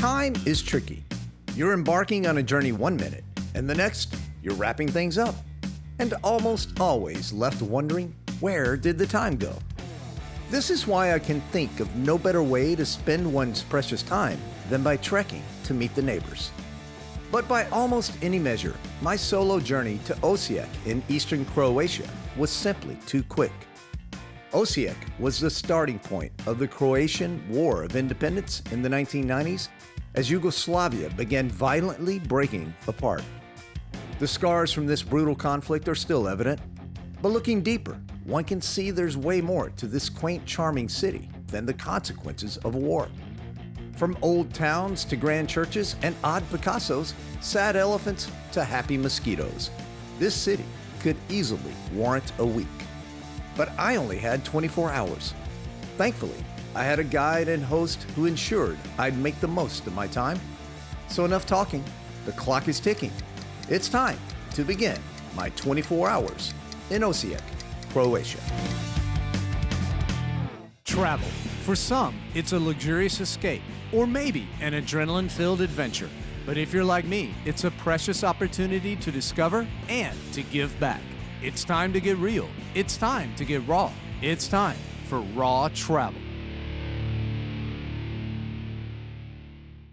Time is tricky. You're embarking on a journey 1 minute, and the next, you're wrapping things up. And almost always left wondering, where did the time go? This is why I can think of no better way to spend one's precious time than by trekking to meet the neighbors. But by almost any measure, my solo journey to Osijek in eastern Croatia was simply too quick. Osijek was the starting point of the Croatian War of Independence in the 1990s as Yugoslavia began violently breaking apart. The scars from this brutal conflict are still evident, but looking deeper, one can see there's way more to this quaint, charming city than the consequences of war. From old towns to grand churches and odd Picassos, sad elephants to happy mosquitoes, this city could easily warrant a week. But I only had 24 hours. Thankfully, I had a guide and host who ensured I'd make the most of my time. So enough talking, the clock is ticking. It's time to begin my 24 hours in Osijek, Croatia. Travel. For some, it's a luxurious escape, or maybe an adrenaline-filled adventure. But if you're like me, it's a precious opportunity to discover and to give back. It's time to get real. It's time to get raw. It's time for Raw Travel.